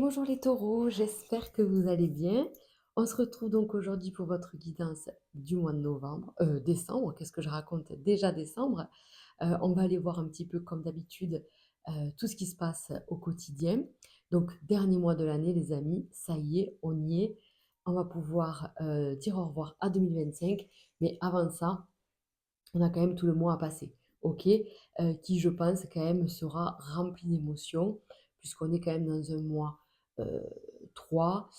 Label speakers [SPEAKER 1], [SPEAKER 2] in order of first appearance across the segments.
[SPEAKER 1] Bonjour les taureaux, j'espère que vous allez bien. On se retrouve donc aujourd'hui pour votre guidance du mois de novembre, décembre, qu'est-ce que je raconte? Déjà décembre. On va aller voir un petit peu comme d'habitude tout ce qui se passe au quotidien. Donc dernier mois de l'année les amis, ça y est, on y est. On va pouvoir dire au revoir à 2025, mais avant ça, on a quand même tout le mois à passer, ok? Qui, je pense, quand même sera rempli d'émotions, puisqu'on est quand même dans un mois euh, 3.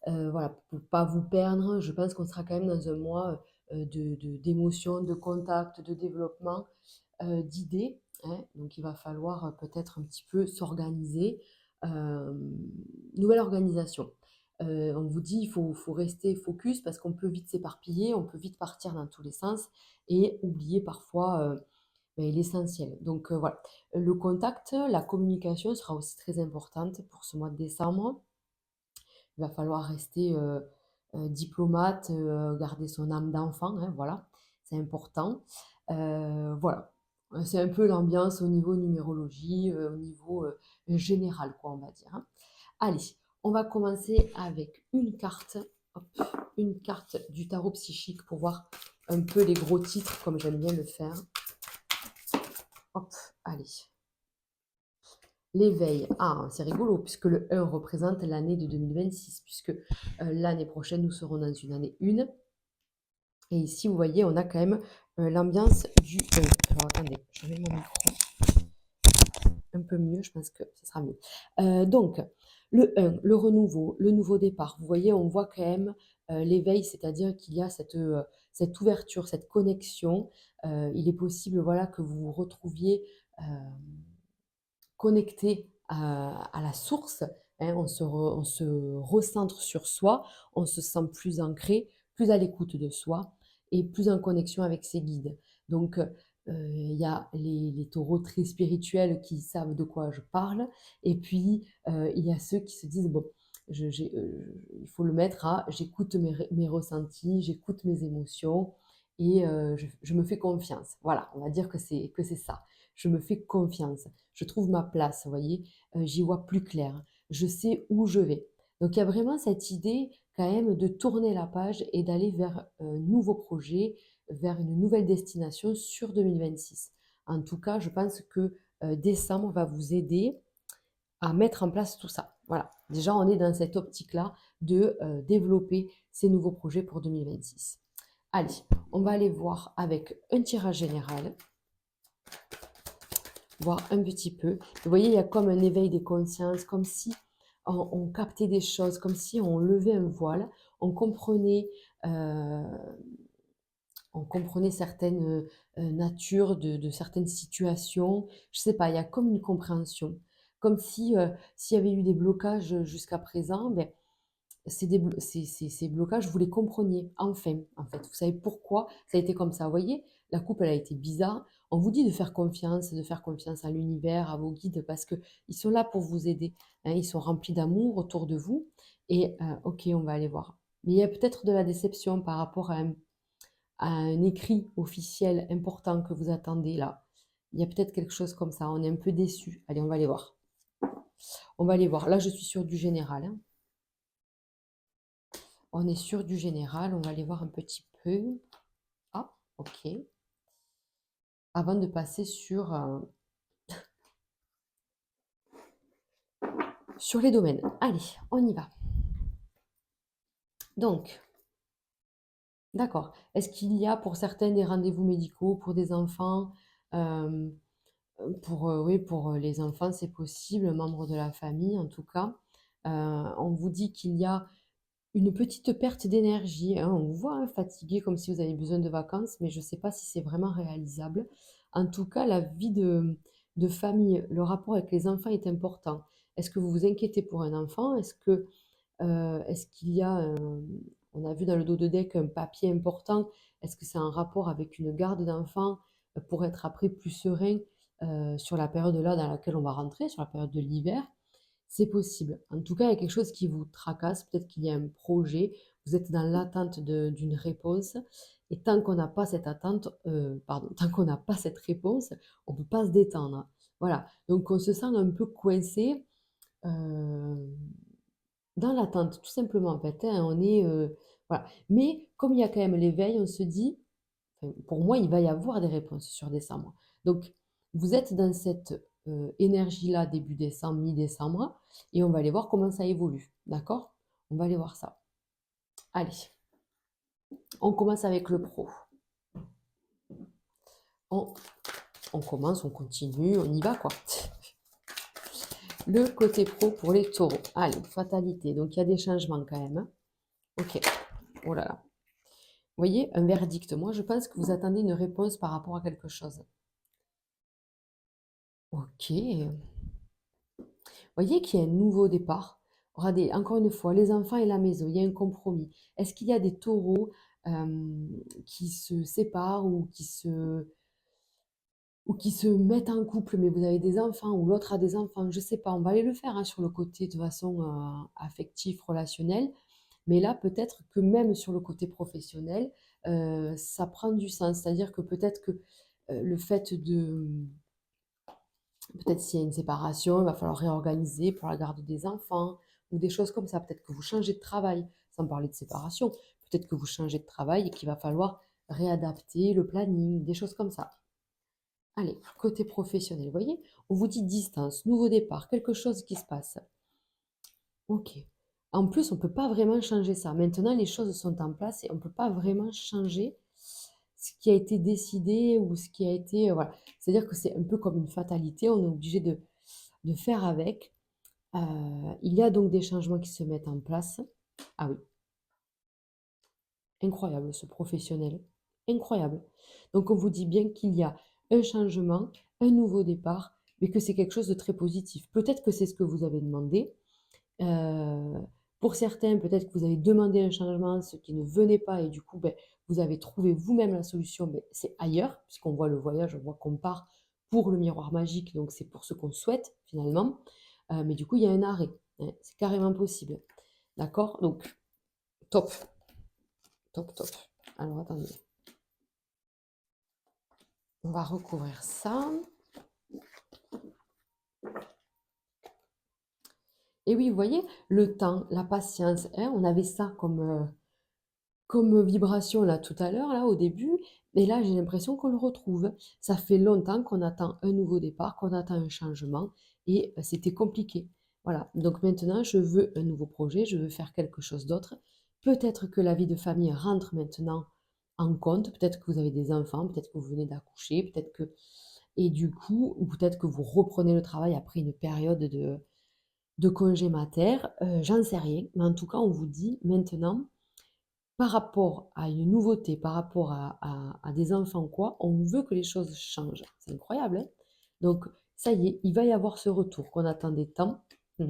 [SPEAKER 1] Voilà, pour pas vous perdre, je pense qu'on sera quand même dans un mois d'émotions, de contact, de développement, d'idées, hein. Donc, il va falloir peut-être un petit peu s'organiser. Euh, Nouvelle organisation. On vous dit, il faut rester focus parce qu'on peut vite s'éparpiller, on peut vite partir dans tous les sens et oublier parfois l'essentiel. Donc voilà, le contact, la communication sera aussi très importante pour ce mois de décembre. Il va falloir rester diplomate, garder son âme d'enfant, hein, voilà, c'est important. Voilà, c'est un peu l'ambiance au niveau numérologie, au niveau général, quoi, on va dire, hein. Allez, on va commencer avec une carte, hop, une carte du tarot psychique pour voir un peu les gros titres, comme j'aime bien le faire. Hop, allez. L'éveil. Ah, c'est rigolo, puisque le 1 représente l'année de 2026, puisque l'année prochaine, nous serons dans une année 1. Et ici, vous voyez, on a quand même l'ambiance du 1. Alors, attendez, je mets mon micro un peu mieux, je pense que ce sera mieux. Donc, le 1, le renouveau, le nouveau départ. Vous voyez, on voit quand même l'éveil, c'est-à-dire qu'il y a cette ouverture, cette connexion. Il est possible, voilà, que vous vous retrouviez euh, connecté à la source, hein. On se recentre sur soi, on se sent plus ancré, plus à l'écoute de soi et plus en connexion avec ses guides. Donc, il y a les taureaux très spirituels qui savent de quoi je parle, et puis il y a ceux qui se disent, bon, il faut le mettre à j'écoute mes ressentis, j'écoute mes émotions, et je me fais confiance. Voilà, on va dire que c'est ça. Je me fais confiance. Je trouve ma place, vous voyez, j'y vois plus clair. Je sais où je vais. Donc il y a vraiment cette idée quand même de tourner la page et d'aller vers un nouveau projet, vers une nouvelle destination sur 2026. En tout cas, je pense que décembre va vous aider à mettre en place tout ça. Voilà, déjà on est dans cette optique-là de développer ces nouveaux projets pour 2026. Allez, on va aller voir avec un tirage général, voir un petit peu. Vous voyez, il y a comme un éveil des consciences, comme si on captait des choses, comme si on levait un voile, on comprenait, euh, on comprenait certaines natures de certaines situations. Je sais pas, il y a comme une compréhension. Comme si s'il y avait eu des blocages jusqu'à présent, ben, ces blocages, vous les compreniez enfin, en fait. Vous savez pourquoi ça a été comme ça. Vous voyez, la coupe, elle a été bizarre. On vous dit de faire confiance à l'univers, à vos guides, parce qu'ils sont là pour vous aider, hein. Ils sont remplis d'amour autour de vous. Et ok, on va aller voir. Mais il y a peut-être de la déception par rapport à un écrit officiel important que vous attendez là. Il y a peut-être quelque chose comme ça. On est un peu déçu. Allez, on va aller voir. On va aller voir. Là, je suis sur du général, hein. On est sur du général, on va aller voir un petit peu. Ah, ok. Avant de passer sur les domaines. Allez, on y va. Donc, d'accord. Est-ce qu'il y a pour certains des rendez-vous médicaux pour des enfants? Euh, oui, pour les enfants, c'est possible, membres de la famille en tout cas. On vous dit qu'il y a une petite perte d'énergie, hein. On vous voit, hein, fatigué, comme si vous avez besoin de vacances, mais je ne sais pas si c'est vraiment réalisable. En tout cas, la vie de famille, le rapport avec les enfants est important. Est-ce que vous vous inquiétez pour un enfant? Est-ce qu'il y a, on a vu dans le dos de deck un papier important? Est-ce que c'est un rapport avec une garde d'enfant pour être après plus serein sur la période là dans laquelle on va rentrer, sur la période de l'hiver? C'est possible. En tout cas, il y a quelque chose qui vous tracasse. Peut-être qu'il y a un projet. Vous êtes dans l'attente d'une réponse. Et tant qu'on n'a pas cette attente, pardon, tant qu'on n'a pas cette réponse, on ne peut pas se détendre. Voilà. Donc, on se sent un peu coincé. euh, dans l'attente, tout simplement, en fait, hein, on est, voilà. Mais comme il y a quand même l'éveil, on se dit, enfin, pour moi, il va y avoir des réponses sur décembre. Donc, vous êtes dans cette énergie-là début décembre, mi-décembre, et on va aller voir comment ça évolue. D'accord? On va aller voir ça. Allez, on commence avec le pro. On, on commence, on continue, on y va quoi. Le côté pro pour les taureaux. Allez, fatalité. Donc, il y a des changements quand même, hein. Ok. Oh là là. Vous voyez, un verdict. Moi, je pense que vous attendez une réponse par rapport à quelque chose. Ok. Voyez qu'il y a un nouveau départ. Regardez, encore une fois, les enfants et la maison, il y a un compromis. Est-ce qu'il y a des taureaux qui se séparent ou qui se mettent en couple, mais vous avez des enfants ou l'autre a des enfants, je ne sais pas, on va aller le faire hein, sur le côté de façon affectif, relationnel. Mais là, peut-être que même sur le côté professionnel, ça prend du sens. C'est-à-dire que peut-être que le fait de, peut-être s'il y a une séparation, il va falloir réorganiser pour la garde des enfants ou des choses comme ça. Peut-être que vous changez de travail, sans parler de séparation. Peut-être que vous changez de travail et qu'il va falloir réadapter le planning, des choses comme ça. Allez, côté professionnel, vous voyez, on vous dit distance, nouveau départ, quelque chose qui se passe. Ok. En plus, on ne peut pas vraiment changer ça. Maintenant, les choses sont en place et on ne peut pas vraiment changer ce qui a été décidé ou ce qui a été... voilà. C'est-à-dire que c'est un peu comme une fatalité, on est obligé de faire avec. Il y a donc des changements qui se mettent en place. Ah oui, incroyable ce professionnel. Incroyable. Donc on vous dit bien qu'il y a un changement, un nouveau départ, mais que c'est quelque chose de très positif. Peut-être que c'est ce que vous avez demandé. Euh, pour certains, peut-être que vous avez demandé un changement, ce qui ne venait pas, et du coup, ben, vous avez trouvé vous-même la solution, ben, c'est ailleurs, puisqu'on voit le voyage, on voit qu'on part pour le miroir magique, donc c'est pour ce qu'on souhaite finalement. Mais du coup, il y a un arrêt, hein, c'est carrément possible. D'accord? Donc, top, top, top. Alors, attendez, on va recouvrir ça. Et oui, vous voyez, le temps, la patience, hein, on avait ça comme vibration là tout à l'heure, là au début, et là j'ai l'impression qu'on le retrouve. Ça fait longtemps qu'on attend un nouveau départ, qu'on attend un changement, et c'était compliqué. Voilà, donc maintenant je veux un nouveau projet, je veux faire quelque chose d'autre. Peut-être que la vie de famille rentre maintenant en compte, peut-être que vous avez des enfants, peut-être que vous venez d'accoucher, peut-être que... Et du coup, ou peut-être que vous reprenez le travail après une période de congé mater, j'en sais rien, mais en tout cas on vous dit maintenant par rapport à une nouveauté, par rapport à des enfants quoi, on veut que les choses changent. C'est incroyable, hein? Donc, ça y est, il va y avoir ce retour qu'on attendait tant. Et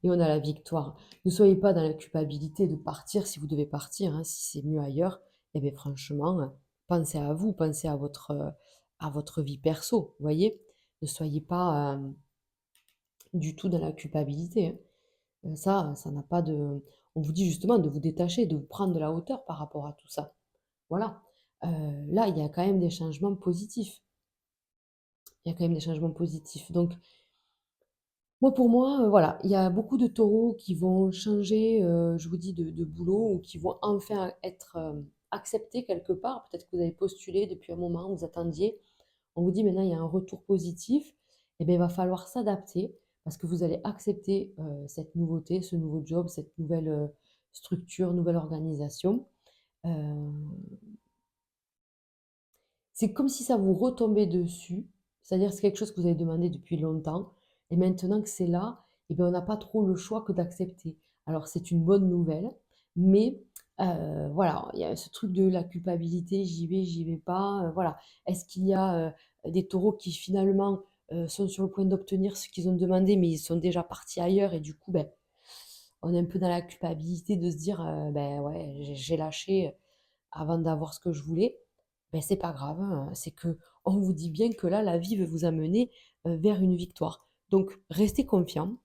[SPEAKER 1] on a la victoire. Ne soyez pas dans la culpabilité de partir si vous devez partir, hein, si c'est mieux ailleurs. Eh bien, franchement, pensez à vous, pensez à votre vie perso, vous voyez? Ne soyez pas du tout dans la culpabilité, hein. Ça n'a pas de... On vous dit justement de vous détacher, de vous prendre de la hauteur par rapport à tout ça. Voilà. Là, il y a quand même des changements positifs. Il y a quand même des changements positifs. Donc, moi, pour moi, voilà, il y a beaucoup de taureaux qui vont changer, je vous dis, de boulot ou qui vont enfin être acceptés quelque part. Peut-être que vous avez postulé depuis un moment, vous attendiez. On vous dit maintenant, il y a un retour positif. Eh bien, il va falloir s'adapter parce que vous allez accepter cette nouveauté, ce nouveau job, cette nouvelle structure, nouvelle organisation. Euh, C'est comme si ça vous retombait dessus, c'est-à-dire c'est quelque chose que vous avez demandé depuis longtemps, et maintenant que c'est là, eh bien, on n'a pas trop le choix que d'accepter. Alors c'est une bonne nouvelle, mais voilà, il y a ce truc de la culpabilité, j'y vais pas, voilà. Est-ce qu'il y a des taureaux qui finalement sont sur le point d'obtenir ce qu'ils ont demandé, mais ils sont déjà partis ailleurs, et du coup, ben, on est un peu dans la culpabilité de se dire, ben ouais, j'ai lâché avant d'avoir ce que je voulais, ben c'est pas grave, hein, c'est que on vous dit bien que là, la vie veut vous amener vers une victoire. Donc, restez confiants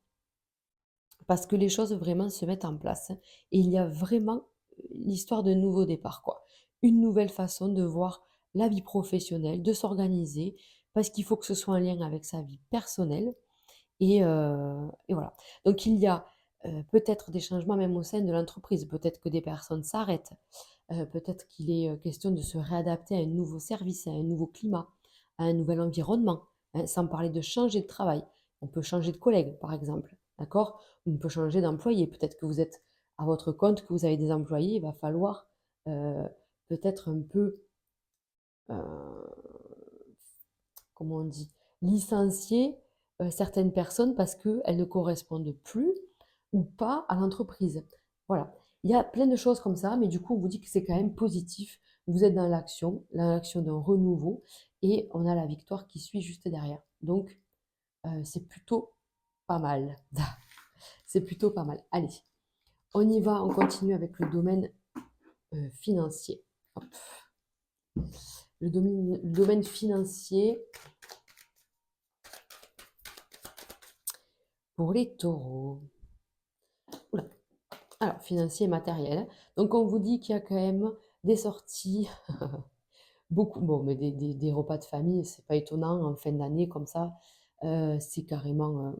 [SPEAKER 1] parce que les choses vraiment se mettent en place, hein, et il y a vraiment l'histoire d'un nouveau départ, quoi. Une nouvelle façon de voir la vie professionnelle, de s'organiser, parce qu'il faut que ce soit en lien avec sa vie personnelle Et voilà. Donc il y a peut-être des changements même au sein de l'entreprise. Peut-être que des personnes s'arrêtent. Peut-être qu'il est question de se réadapter à un nouveau service, à un nouveau climat, à un nouvel environnement, hein, sans parler de changer de travail. On peut changer de collègue, par exemple, d'accord? On peut changer d'employé. Peut-être que vous êtes à votre compte, que vous avez des employés, il va falloir euh, peut-être un peu, euh, comment on dit, licencier certaines personnes parce qu'elles ne correspondent plus ou pas à l'entreprise. Voilà. Il y a plein de choses comme ça, mais du coup, on vous dit que c'est quand même positif. Vous êtes dans l'action d'un renouveau, et on a la victoire qui suit juste derrière. Donc, c'est plutôt pas mal. C'est plutôt pas mal. Allez, on y va, on continue avec le domaine financier. Hop. Le domaine financier pour les taureaux. Oula. Alors, financier et matériel. Donc, on vous dit qu'il y a quand même des sorties, beaucoup, bon, mais des repas de famille, c'est pas étonnant, en fin d'année, comme ça, c'est carrément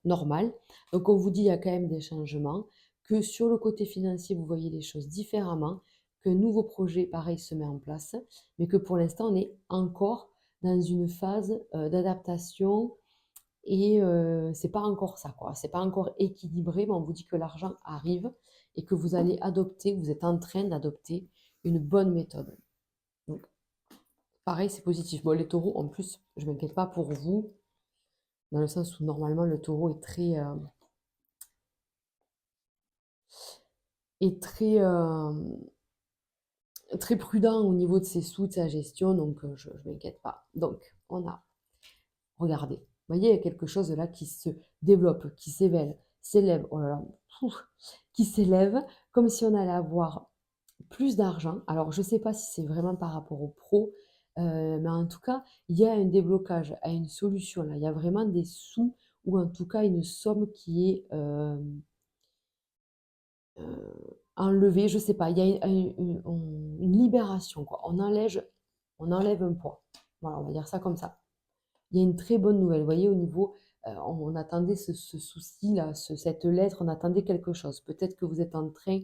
[SPEAKER 1] normal. Donc, on vous dit qu'il y a quand même des changements, que sur le côté financier, vous voyez les choses différemment, qu'un nouveau projet, pareil, se met en place, mais que pour l'instant, on est encore dans une phase d'adaptation, et c'est pas encore ça, quoi. C'est pas encore équilibré, mais on vous dit que l'argent arrive et que vous allez adopter, vous êtes en train d'adopter une bonne méthode. Donc, pareil, c'est positif. Bon, les taureaux, en plus, je m'inquiète pas pour vous, dans le sens où normalement le taureau est très prudent au niveau de ses sous, de sa gestion, donc je ne m'inquiète pas. Donc, on a, regardez, vous voyez, il y a quelque chose là qui se développe, qui s'élève, oh là là, qui s'élève, comme si on allait avoir plus d'argent. Alors, je ne sais pas si c'est vraiment par rapport aux pros, mais en tout cas, il y a un déblocage, à une solution là. Il y a vraiment des sous, ou en tout cas une somme qui est enlevée. Je ne sais pas, il y a une libération, quoi. On enlève un poids. Voilà, on va dire ça comme ça. Il y a une très bonne nouvelle. Vous voyez, au niveau, on attendait ce souci-là, cette lettre, on attendait quelque chose. Peut-être que vous êtes en train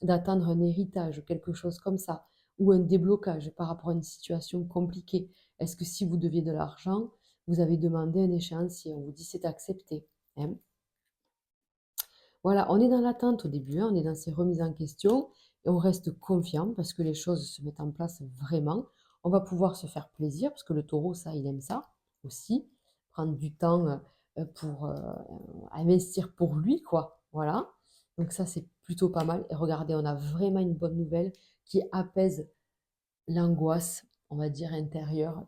[SPEAKER 1] d'attendre un héritage, quelque chose comme ça, ou un déblocage par rapport à une situation compliquée. Est-ce que si vous deviez de l'argent, vous avez demandé un échéancier, on vous dit c'est accepté, hein. Voilà, on est dans l'attente au début, hein, on est dans ces remises en question, et on reste confiant parce que les choses se mettent en place vraiment. On va pouvoir se faire plaisir parce que le taureau, ça, il aime ça aussi, prendre du temps pour investir pour lui, quoi. Voilà. Donc ça, c'est plutôt pas mal. Et regardez, on a vraiment une bonne nouvelle qui apaise l'angoisse, on va dire, intérieure,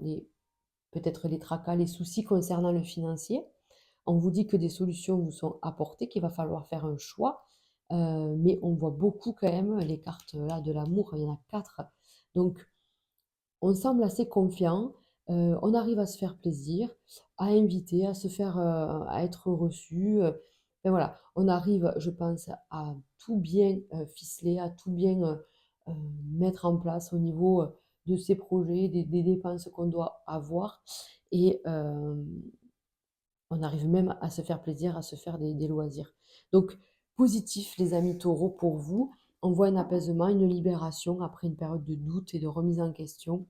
[SPEAKER 1] peut-être les tracas, les soucis concernant le financier. On vous dit que des solutions vous sont apportées, qu'il va falloir faire un choix, mais on voit beaucoup quand même les cartes là de l'amour, il y en a quatre. Donc, on semble assez confiant, on arrive à se faire plaisir, à inviter, à se faire, à être reçu. Et voilà, on arrive, je pense, à tout bien ficeler, à tout bien euh, mettre en place au niveau de ces projets, des dépenses qu'on doit avoir. Et on arrive même à se faire plaisir, à se faire des loisirs. Donc, positif, les amis taureaux, pour vous. On voit un apaisement, une libération après une période de doute et de remise en question.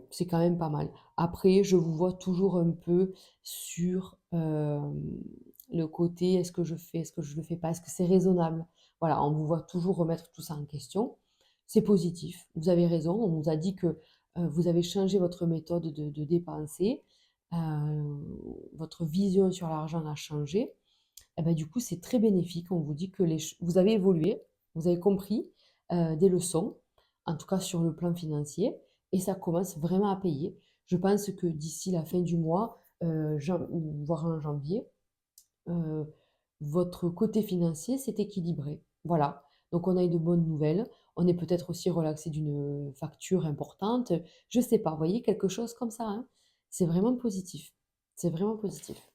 [SPEAKER 1] C'est quand même pas mal. Après, je vous vois toujours un peu sur le côté est-ce que je fais, est-ce que je ne le fais pas, est-ce que c'est raisonnable? Voilà, on vous voit toujours remettre tout ça en question. C'est positif, vous avez raison. On nous a dit que vous avez changé votre méthode de dépenser, euh, votre vision sur l'argent a changé. Et ben, du coup, c'est très bénéfique. On vous dit que vous avez évolué, vous avez compris des leçons, en tout cas sur le plan financier, et ça commence vraiment à payer. Je pense que d'ici la fin du mois, voire en janvier, euh, votre côté financier s'est équilibré. Voilà. Donc on a eu de bonnes nouvelles. On est peut-être aussi relaxé d'une facture importante. Je sais pas. Vous voyez, quelque chose comme ça, hein. C'est vraiment positif. C'est vraiment positif.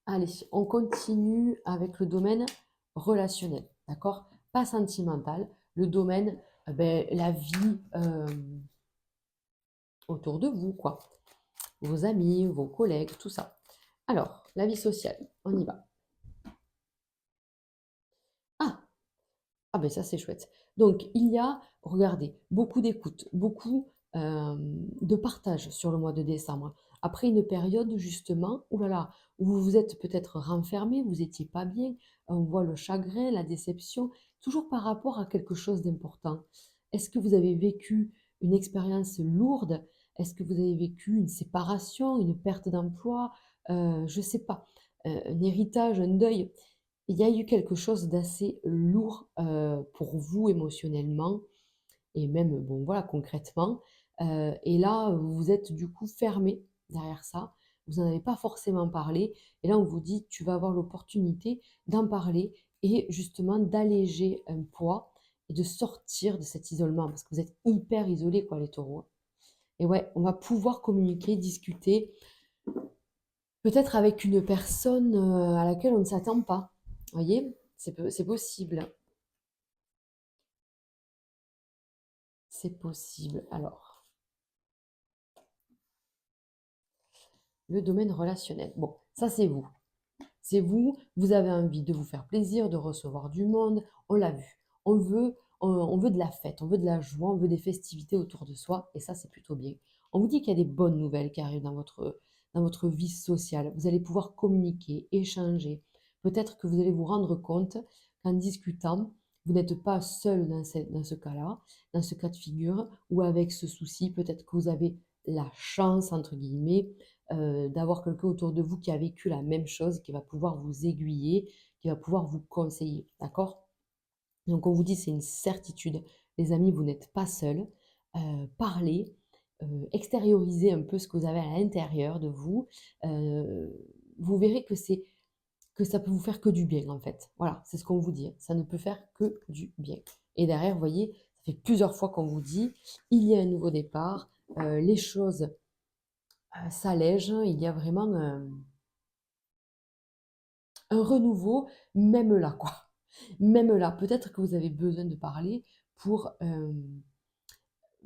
[SPEAKER 1] Allez, on continue avec le domaine relationnel, d'accord? Pas sentimental, le domaine, la vie autour de vous, quoi. vos amis, vos collègues, tout ça. Alors, la vie sociale, on y va. Ah, ah ben ça c'est chouette. Donc il y a, regardez, beaucoup d'écoute, beaucoup de partage sur le mois de décembre. Après une période justement, ouh là là, où vous vous êtes peut-être renfermé, vous n'étiez pas bien, on voit le chagrin, la déception, toujours par rapport à quelque chose d'important. Est-ce que vous avez vécu une expérience lourde? Est-ce que vous avez vécu une séparation, une perte d'emploi, je ne sais pas, un héritage, un deuil? Il y a eu quelque chose d'assez lourd, pour vous émotionnellement et même, bon, voilà, concrètement, et là, vous vous êtes du coup fermé derrière ça. Vous n'en avez pas forcément parlé et là, on vous dit: «Tu vas avoir l'opportunité d'en parler et justement d'alléger un poids et de sortir de cet isolement», parce que vous êtes hyper isolés, quoi, les taureaux, hein. Et ouais, on va pouvoir communiquer, discuter, peut-être avec une personne, à laquelle on ne s'attend pas. Vous voyez? C'est possible. C'est possible. Alors, le domaine relationnel. Bon, ça c'est vous. C'est vous, vous avez envie de vous faire plaisir, de recevoir du monde. On l'a vu. On veut de la fête, on veut de la joie, on veut des festivités autour de soi. Et ça, c'est plutôt bien. On vous dit qu'il y a des bonnes nouvelles qui arrivent dans votre vie sociale. Vous allez pouvoir communiquer, échanger. Peut-être que vous allez vous rendre compte qu'en discutant, vous n'êtes pas seul dans ce cas-là, dans ce cas de figure, ou avec ce souci. Peut-être que vous avez la chance, entre guillemets, d'avoir quelqu'un autour de vous qui a vécu la même chose, qui va pouvoir vous aiguiller, qui va pouvoir vous conseiller, d'accord? Donc on vous dit, c'est une certitude. Les amis, vous n'êtes pas seuls. Parlez, extériorisez un peu ce que vous avez à l'intérieur de vous. Heu, vous verrez que ça peut vous faire que du bien, en fait. Voilà, c'est ce qu'on vous dit, hein. Ça ne peut faire que du bien. Et derrière, vous voyez, ça fait plusieurs fois qu'on vous dit, il y a un nouveau départ, les choses s'allège, il y a vraiment un renouveau, même là, quoi. Même là, peut-être que vous avez besoin de parler pour,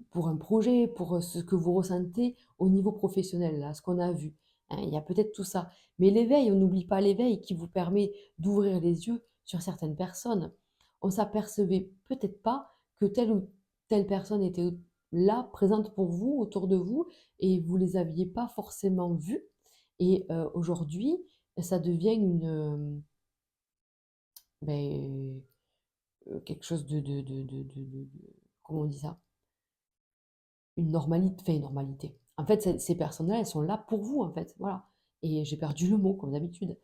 [SPEAKER 1] pour un projet, pour ce que vous ressentez au niveau professionnel, là, ce qu'on a vu. Hein, il y a peut-être tout ça. Mais l'éveil, on n'oublie pas l'éveil qui vous permet d'ouvrir les yeux sur certaines personnes. On s'apercevait peut-être pas que telle ou telle personne était là, présente pour vous, autour de vous, et vous les aviez pas forcément vues. Et aujourd'hui, ça devient ben, quelque chose comment on dit ça? Une normalité, enfin une normalité. En fait, ces personnes-là, elles sont là pour vous, en fait, voilà. Et j'ai perdu le mot, comme d'habitude.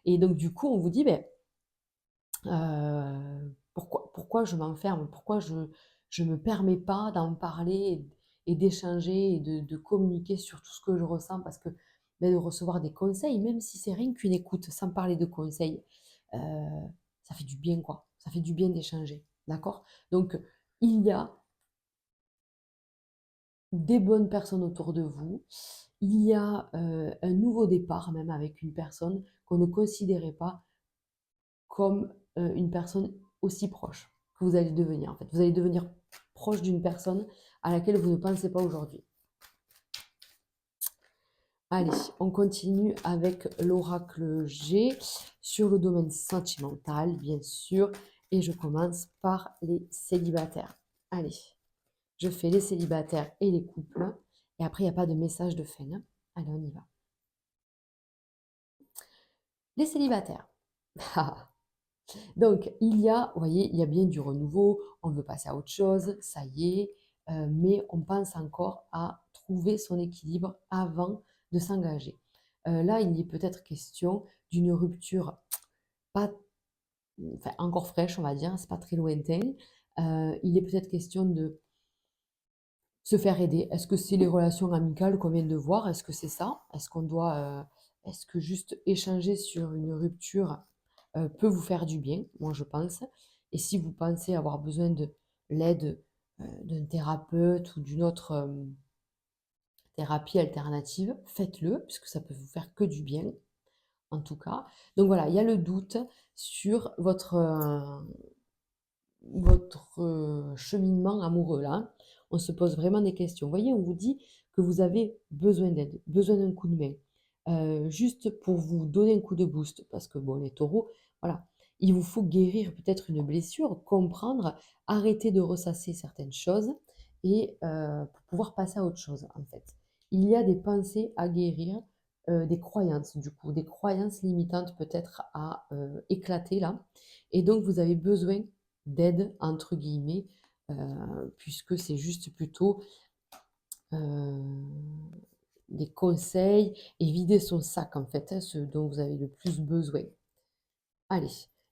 [SPEAKER 1] Et donc, du coup, on vous dit, ben, pourquoi je m'enferme? Pourquoi je me permets pas d'en parler et d'échanger et de communiquer sur tout ce que je ressens? Parce que, ben, de recevoir des conseils, même si c'est rien qu'une écoute, sans parler de conseils, heu, ça fait du bien, quoi. Ça fait du bien d'échanger, d'accord? Donc, il y a des bonnes personnes autour de vous. Il y a, un nouveau départ même avec une personne qu'on ne considérait pas comme, une personne aussi proche que vous allez devenir, en fait. Vous allez devenir proche d'une personne à laquelle vous ne pensez pas aujourd'hui. Allez, on continue avec l'oracle G sur le domaine sentimental, bien sûr, et je commence par les célibataires. Allez, je fais les célibataires et les couples, et après il y a pas de message de fin, hein. Allez, on y va. Les célibataires. Donc, il y a, vous voyez, il y a bien du renouveau, on veut passer à autre chose, ça y est, mais on pense encore à trouver son équilibre avant de s'engager. Là, il y est peut-être question d'une rupture pas, enfin, encore fraîche, on va dire, c'est pas très lointain. Il est peut-être question de se faire aider. Est-ce que c'est les relations amicales qu'on vient de voir? Est-ce que c'est ça? Est-ce que juste échanger sur une rupture peut vous faire du bien? Moi, je pense. Et si vous pensez avoir besoin de l'aide d'un thérapeute ou d'une autre thérapie alternative, faites-le, puisque ça peut vous faire que du bien, en tout cas. Donc voilà, il y a le doute sur votre cheminement amoureux là. on se pose vraiment des questions. Vous voyez, on vous dit que vous avez besoin d'aide, besoin d'un coup de main, juste pour vous donner un coup de boost. Parce que bon, les taureaux, voilà, il vous faut guérir peut-être une blessure, comprendre, arrêter de ressasser certaines choses et pour pouvoir passer à autre chose, en fait. Il y a des pensées à guérir, des croyances, du coup, des croyances limitantes peut-être à éclater là. Et donc, vous avez besoin d'aide, entre guillemets, puisque c'est juste plutôt des conseils et vider son sac, en fait, hein, ce dont vous avez le plus besoin. Allez.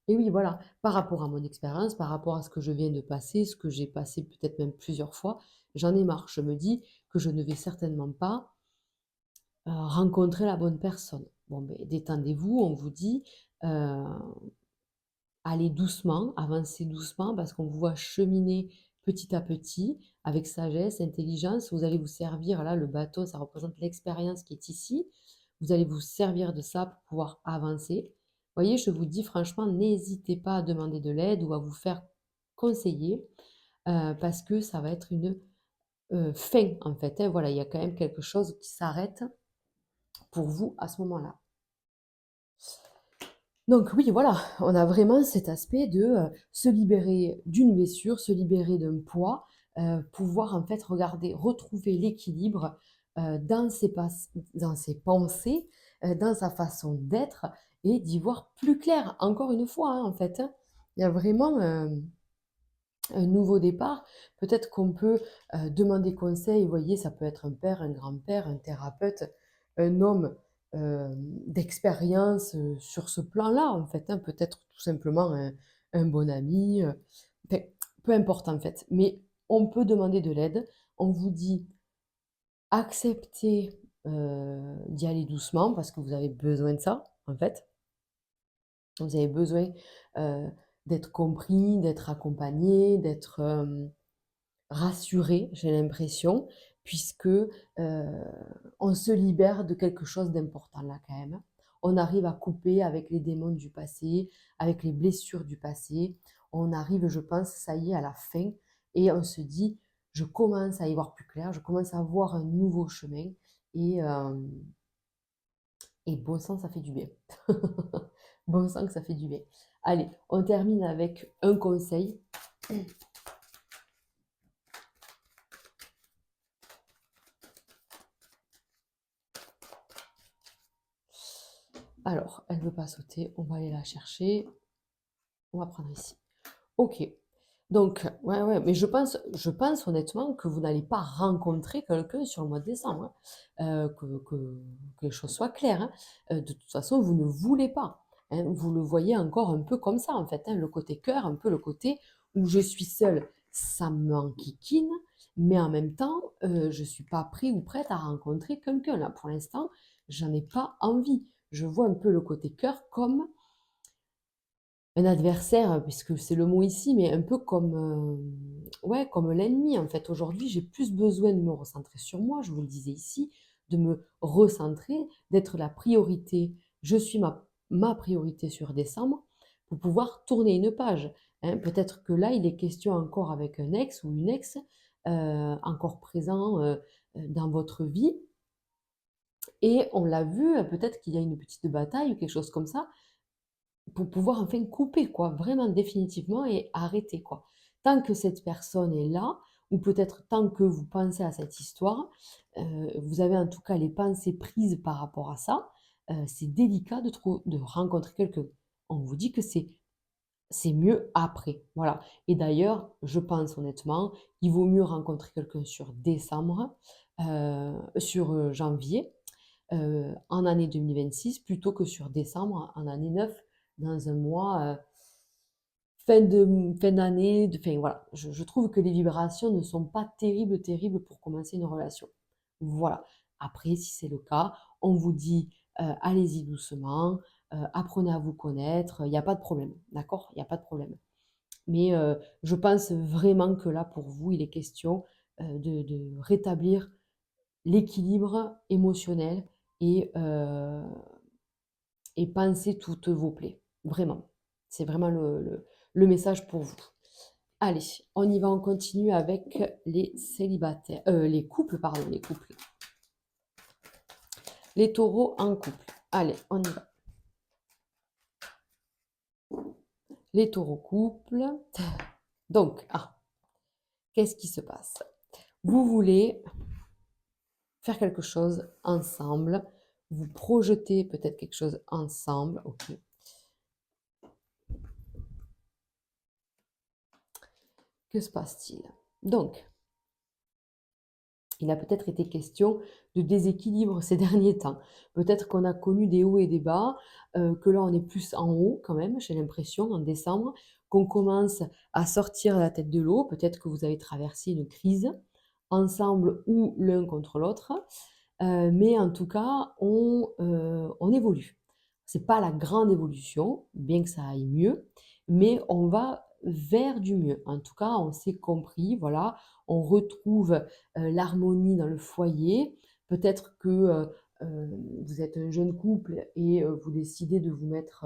[SPEAKER 1] Et oui, voilà, par rapport à mon expérience, par rapport à ce que je viens de passer, ce que j'ai passé peut-être même plusieurs fois, j'en ai marre. Je me dis que je ne vais certainement pas rencontrer la bonne personne. Bon, ben, détendez-vous, on vous dit, euh, allez doucement, avancez doucement parce qu'on vous voit cheminer petit à petit avec sagesse, intelligence. Vous allez vous servir, là, le bateau, ça représente l'expérience qui est ici. Vous allez vous servir de ça pour pouvoir avancer. Vous voyez, je vous dis franchement, n'hésitez pas à demander de l'aide ou à vous faire conseiller parce que ça va être une fin en fait, hein. Voilà, il y a quand même quelque chose qui s'arrête pour vous à ce moment-là. Donc oui, voilà, on a vraiment cet aspect de se libérer d'une blessure, se libérer d'un poids, pouvoir en fait regarder, retrouver l'équilibre dans ses pensées, dans sa façon d'être et d'y voir plus clair, encore une fois, hein, en fait, hein. Il y a vraiment un nouveau départ. Peut-être qu'on peut demander conseil, vous voyez, ça peut être un père, un grand-père, un thérapeute, un homme d'expérience sur ce plan-là, en fait, hein. Peut-être tout simplement un bon ami, enfin, peu importe en fait. Mais on peut demander de l'aide. On vous dit acceptez d'y aller doucement parce que vous avez besoin de ça, en fait. Vous avez besoin euh, d'être compris, d'être accompagné, d'être rassuré, j'ai l'impression, puisque on se libère de quelque chose d'important là quand même. On arrive à couper avec les démons du passé, avec les blessures du passé. On arrive, je pense, ça y est, à la fin, et on se dit, je commence à y voir plus clair, je commence à voir un nouveau chemin, et, euh, et bon sang, ça fait du bien. Bon sang que ça fait du bien. Allez, on termine avec un conseil. Alors, elle ne veut pas sauter, on va aller la chercher. On va prendre ici. Ok. Donc, ouais, ouais, mais je pense honnêtement que vous n'allez pas rencontrer quelqu'un sur le mois de décembre, hein. Que les choses soient claires, hein. De toute façon, vous ne voulez pas, hein. Vous le voyez encore un peu comme ça, en fait, hein, le côté cœur, un peu le côté où je suis seule, ça m'enquiquine, mais en même temps, je ne suis pas prêt ou prête à rencontrer quelqu'un. Là, pour l'instant, j'en ai pas envie. Je vois un peu le côté cœur comme un adversaire, puisque c'est le mot ici, mais un peu comme, ouais, comme l'ennemi en fait. Aujourd'hui, j'ai plus besoin de me recentrer sur moi, je vous le disais ici, de me recentrer, d'être la priorité. Je suis ma priorité sur décembre pour pouvoir tourner une page, hein. Peut-être que là, il est question encore avec un ex ou une ex encore présent dans votre vie. Et on l'a vu, peut-être qu'il y a une petite bataille ou quelque chose comme ça pour pouvoir enfin couper, quoi, vraiment définitivement et arrêter, quoi. Tant que cette personne est là, ou peut-être tant que vous pensez à cette histoire, vous avez en tout cas les pensées prises par rapport à ça, c'est délicat de rencontrer quelqu'un. On vous dit que c'est mieux après, voilà. Et d'ailleurs, je pense honnêtement, il vaut mieux rencontrer quelqu'un sur décembre, sur janvier, en année 2026 plutôt que sur décembre en année 9 dans un mois fin d'année, fin, voilà. Je trouve que les vibrations ne sont pas terribles, terribles pour commencer une relation. Voilà. Après, si c'est le cas, on vous dit allez-y doucement, apprenez à vous connaître, il n'y a pas de problème, d'accord? Il n'y a pas de problème. Mais je pense vraiment que là, pour vous, il est question de rétablir l'équilibre émotionnel et, euh, et pensez toutes vos plaies. Vraiment. C'est vraiment le message pour vous. Allez, on y va, on continue avec les célibataires, les couples, pardon, les couples. Les taureaux en couple. Allez, on y va. Les taureaux couples. Donc, qu'est-ce qui se passe? Vous voulez faire quelque chose ensemble, vous projetez peut-être quelque chose ensemble, ok. Que se passe-t-il? Donc, il a peut-être été question de déséquilibre ces derniers temps. Peut-être qu'on a connu des hauts et des bas, que là on est plus en haut quand même, j'ai l'impression, en décembre, qu'on commence à sortir la tête de l'eau. Peut-être que vous avez traversé une crise ensemble ou l'un contre l'autre. Mais en tout cas, on évolue. C'est pas la grande évolution, bien que ça aille mieux, mais on va vers du mieux. En tout cas, on s'est compris, voilà, on retrouve l'harmonie dans le foyer. Peut-être que vous êtes un jeune couple et vous décidez de vous mettre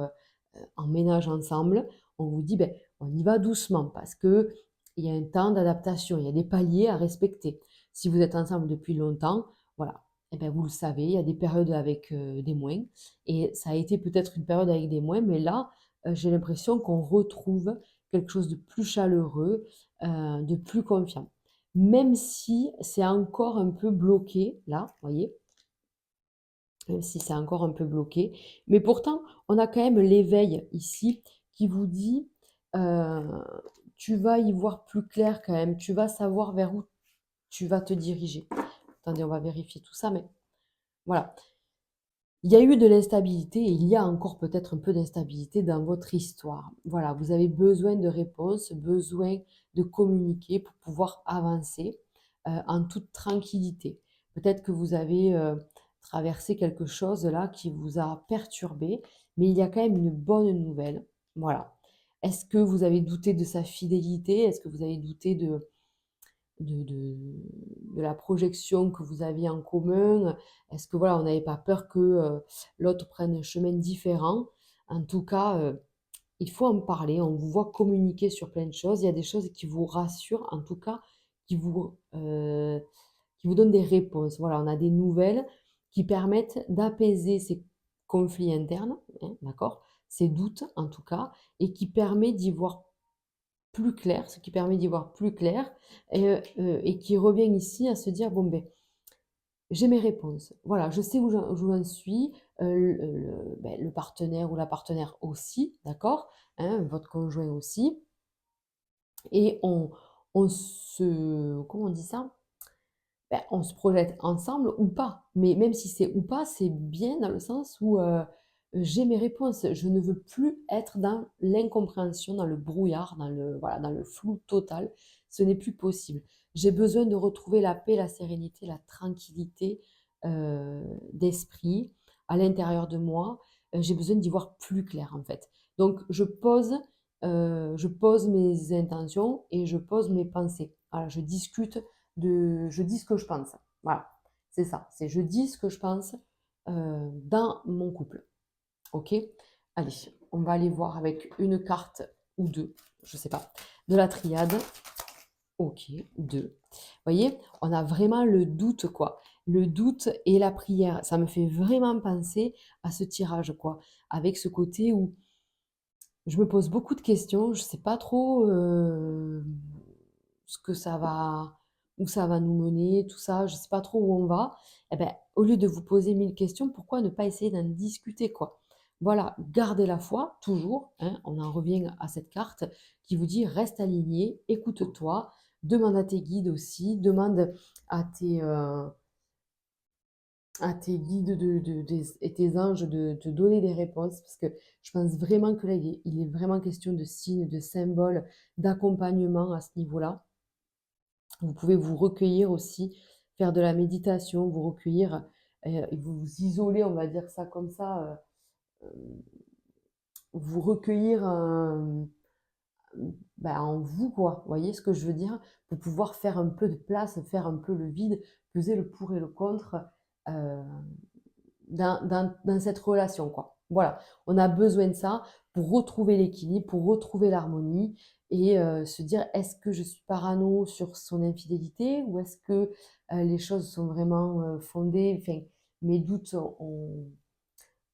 [SPEAKER 1] en ménage ensemble. On vous dit, ben, on y va doucement parce que il y a un temps d'adaptation, il y a des paliers à respecter. Si vous êtes ensemble depuis longtemps, voilà, eh ben, vous le savez, il y a des périodes avec des moins. Et ça a été peut-être une période avec des moins, mais là, j'ai l'impression qu'on retrouve quelque chose de plus chaleureux, de plus confiant. Même si c'est encore un peu bloqué, là, vous voyez, même si c'est encore un peu bloqué. Mais pourtant, on a quand même l'éveil ici qui vous dit, euh, tu vas y voir plus clair quand même, tu vas savoir vers où tu vas te diriger. Attendez, on va vérifier tout ça, mais voilà. Il y a eu de l'instabilité et il y a encore peut-être un peu d'instabilité dans votre histoire. Voilà, vous avez besoin de réponses, besoin de communiquer pour pouvoir avancer en toute tranquillité. Peut-être que vous avez traversé quelque chose là qui vous a perturbé, mais il y a quand même une bonne nouvelle. Voilà. Est-ce que vous avez douté de sa fidélité? Est-ce que vous avez douté de, de, de la projection que vous aviez en commun? Est-ce que voilà, on n'avait pas peur que l'autre prenne un chemin différent? En tout cas, il faut en parler. On vous voit communiquer sur plein de choses. Il y a des choses qui vous rassurent, en tout cas, qui vous, euh, qui vous donnent des réponses. Voilà, on a des nouvelles qui permettent d'apaiser ces conflits internes, hein, d'accord? Ces doutes, en tout cas, et qui permet d'y voir plus clair, ce qui permet d'y voir plus clair, et qui revient ici à se dire, bon ben, j'ai mes réponses. Voilà, je sais où j'en suis, ben, le partenaire ou la partenaire aussi, d'accord, hein, votre conjoint aussi, et on se, comment on dit ça? Ben, on se projette ensemble ou pas. Mais même si c'est ou pas, c'est bien dans le sens où j'ai mes réponses. Je ne veux plus être dans l'incompréhension, dans le brouillard, dans le, voilà, dans le flou total. Ce n'est plus possible. J'ai besoin de retrouver la paix, la sérénité, la tranquillité d'esprit à l'intérieur de moi. J'ai besoin d'y voir plus clair en fait. Donc je pose mes intentions et je pose mes pensées. Voilà, je dis ce que je pense. Voilà, c'est ça. C'est je dis ce que je pense dans mon couple. Ok? Allez, on va aller voir avec une carte ou deux, je sais pas, de la triade. Ok, deux. Vous voyez, on a vraiment le doute, quoi. Le doute et la prière. Ça me fait vraiment penser à ce tirage, quoi. Avec ce côté où je me pose beaucoup de questions, je sais pas trop ce que ça va, où ça va nous mener, tout ça, je sais pas trop où on va. Eh ben, au lieu de vous poser 1000 questions, pourquoi ne pas essayer d'en discuter, quoi? Voilà, gardez la foi, toujours, hein, on en revient à cette carte qui vous dit reste aligné, écoute-toi, demande à tes guides aussi, demande à tes guides et tes anges de te donner des réponses, parce que je pense vraiment que là, il est vraiment question de signes, de symboles, d'accompagnement à ce niveau-là. Vous pouvez vous recueillir aussi, faire de la méditation, vous recueillir, et vous isoler, on va dire ça comme ça, vous recueillir ben, en vous, quoi. Vous voyez ce que je veux dire? Pour pouvoir faire un peu de place, faire un peu le vide, peser le pour et le contre. euh, dans cette relation, quoi. Voilà, on a besoin de ça pour retrouver l'équilibre, pour retrouver l'harmonie et se dire: «Est-ce que je suis parano sur son infidélité ou est-ce que, les choses sont vraiment, fondées?» Enfin, mes doutes ont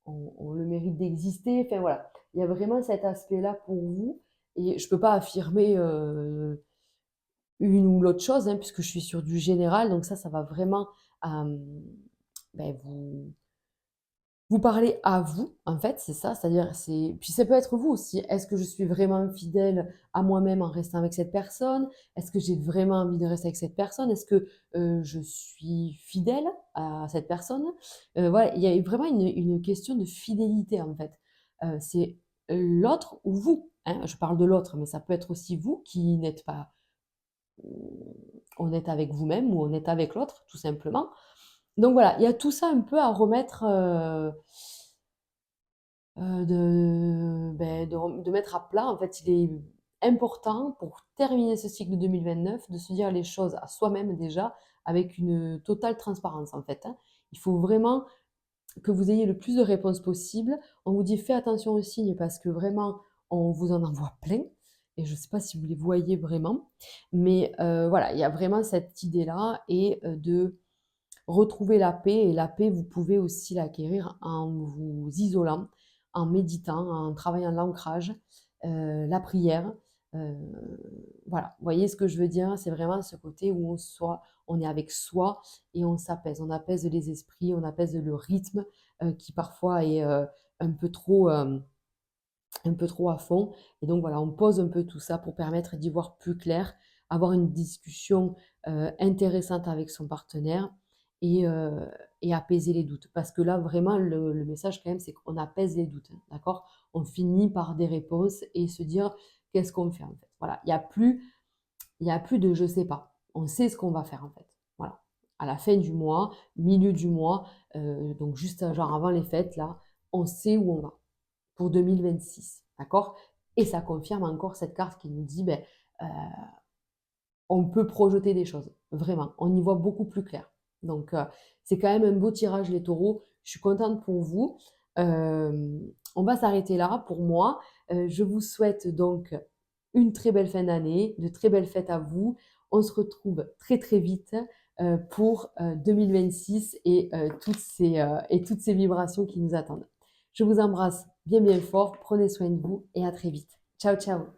[SPEAKER 1] le mérite d'exister. Enfin voilà, il y a vraiment cet aspect-là pour vous et je peux pas affirmer, une ou l'autre chose, hein, puisque je suis sur du général, donc ça va vraiment, hem, vous parler à vous, en fait, c'est ça, c'est-à-dire c'est puis ça peut être vous aussi. Est-ce que je suis vraiment fidèle à moi-même en restant avec cette personne? Est-ce que j'ai vraiment envie de rester avec cette personne? Est-ce que, je suis fidèle à cette personne? Voilà, il y a vraiment une question de fidélité, en fait. C'est l'autre ou vous, hein. Je parle de l'autre, mais ça peut être aussi vous qui n'êtes pas, mmh, honnête avec vous-même ou honnête avec l'autre, tout simplement. Donc voilà, il y a tout ça un peu à remettre, de mettre à plat. En fait, il est important pour terminer ce cycle 2029 de se dire les choses à soi-même déjà avec une totale transparence, en fait, hein. Il faut vraiment que vous ayez le plus de réponses possible. On vous dit: «Fais attention aux signes» parce que vraiment on vous en envoie plein et je ne sais pas si vous les voyez vraiment, mais voilà, il y a vraiment cette idée-là et de retrouver la paix et la paix, vous pouvez aussi l'acquérir en vous isolant, en méditant, en travaillant l'ancrage, la prière, heu, voilà. Vous voyez ce que je veux dire? C'est vraiment ce côté où on est avec soi et on s'apaise. On apaise les esprits, on apaise le rythme, qui parfois est, un peu trop, un peu trop à fond et donc voilà, on pose un peu tout ça pour permettre d'y voir plus clair, avoir une discussion, intéressante avec son partenaire et heu et apaiser les doutes. Parce que là, vraiment, le message quand même, c'est qu'on apaise les doutes, hein, d'accord? On finit par des réponses et se dire: «Qu'est-ce qu'on fait, en fait?» Voilà, il y a plus de «je sais pas». On sait ce qu'on va faire, en fait. Voilà. À la fin du mois, milieu du mois, donc juste, genre avant les fêtes là, on sait où on va pour 2026, d'accord? Et ça confirme encore cette carte qui nous dit, heu, on peut projeter des choses, vraiment. On y voit beaucoup plus clair. Donc, c'est quand même un beau tirage les taureaux. Je suis contente pour vous. On va s'arrêter là pour moi. Je vous souhaite donc une très belle fin d'année, de très belles fêtes à vous. On se retrouve très, très vite, pour, 2026 et toutes ces vibrations qui nous attendent. Je vous embrasse bien, bien fort. Prenez soin de vous et à très vite. Ciao, ciao.